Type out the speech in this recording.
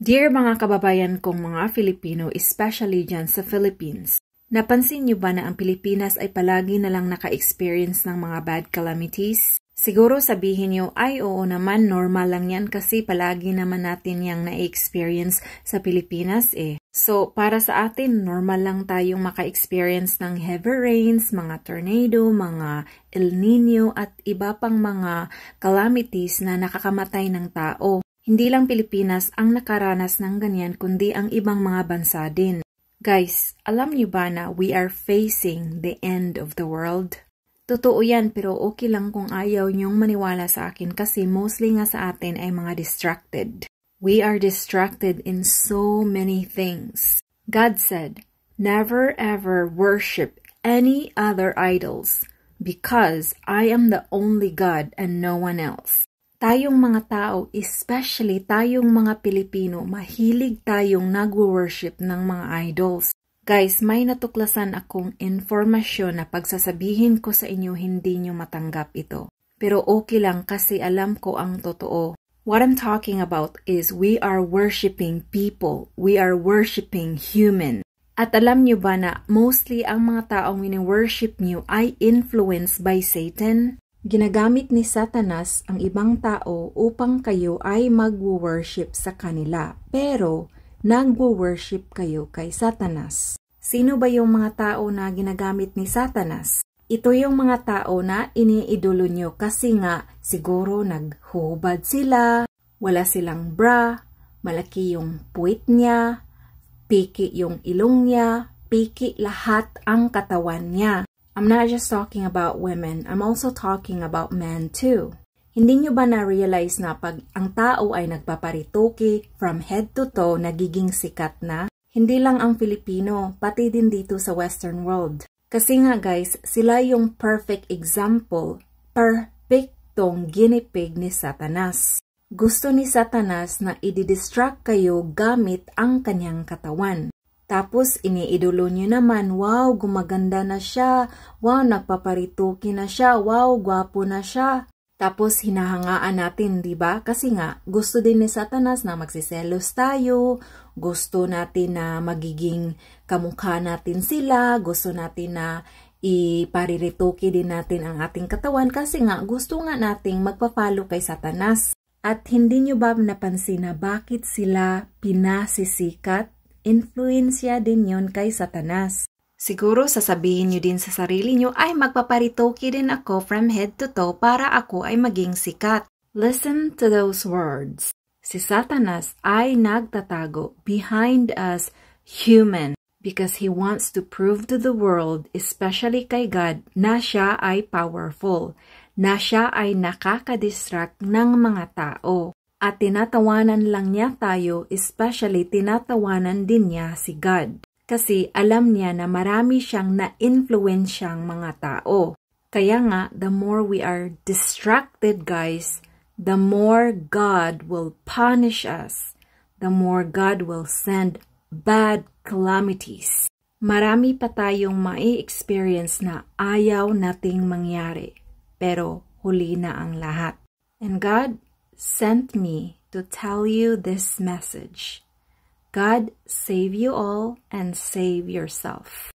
Dear mga kababayan kong mga Filipino, especially dyan sa Philippines, napansin niyo ba na ang Pilipinas ay palagi na lang naka-experience ng mga bad calamities? Siguro sabihin niyo, ay oo naman, normal lang yan kasi palagi naman natin yung na-experience sa Pilipinas eh. So, para sa atin, normal lang tayong maka-experience ng heavy rains, mga tornado, mga El Nino at iba pang mga calamities na nakakamatay ng tao. Hindi lang Pilipinas ang nakaranas ng ganyan kundi ang ibang mga bansa din. Guys, alam niyo ba na we are facing the end of the world? Totoo yan pero okay lang kung ayaw niyong maniwala sa akin kasi mostly nga sa atin ay mga distracted. We are distracted in so many things. God said, never ever worship any other idols because I am the only God and no one else. Tayong mga tao, especially tayong mga Pilipino, mahilig tayong nag-worship ng mga idols. Guys, may natuklasan akong informasyon na pagsasabihin ko sa inyo hindi nyo matanggap ito. Pero okay lang kasi alam ko ang totoo. What I'm talking about is we are worshiping people. We are worshiping human. At alam nyo ba na mostly ang mga taong wini-worship nyo ay influenced by Satan? Ginagamit ni Satanas ang ibang tao upang kayo ay mag-worship sa kanila. Pero, nag-worship kayo kay Satanas. Sino ba yung mga tao na ginagamit ni Satanas? Ito yung mga tao na iniidolo nyo kasi nga siguro naghuhubad sila, wala silang bra, malaki yung puwit niya, piki yung ilong niya, piki lahat ang katawan niya. I'm not just talking about women, I'm also talking about men too. Hindi nyo ba na-realize na pag ang tao ay nagpaparitoke from head to toe, nagiging sikat na? Hindi lang ang Filipino, pati din dito sa Western world. Kasi nga guys, sila yung perfect example, perfectong ginipig ni Satanas. Gusto ni Satanas na i-distract kayo gamit ang kanyang katawan. Tapos, iniidolo nyo naman, wow, gumaganda na siya, wow, nagpaparituki na siya, wow, gwapo na siya. Tapos, hinahangaan natin, diba? Kasi nga, gusto din ni Satanas na magsiselos tayo, gusto natin na magiging kamukha natin sila, gusto natin na iparirituki din natin ang ating katawan kasi nga, gusto nga nating magpa-follow kay Satanas. At hindi nyo ba napansin na bakit sila pinasisikat? Influensya din yon kay Satanas. Siguro sasabihin nyo din sa sarili nyo ay magpaparitoke din ako from head to toe para ako ay maging sikat. Listen to those words. Si Satanas ay nagtatago behind us human because he wants to prove to the world, especially kay God, na siya ay powerful, na siya ay nakakadistract ng mga tao. At tinatawanan lang niya tayo, especially tinatawanan din niya si God. Kasi alam niya na marami siyang na-influensyang mga tao. Kaya nga, the more we are distracted guys, the more God will punish us. The more God will send bad calamities. Marami pa tayong mai-experience na ayaw nating mangyari. Pero huli na ang lahat. And God sent me to tell you this message. God save you all and save yourself.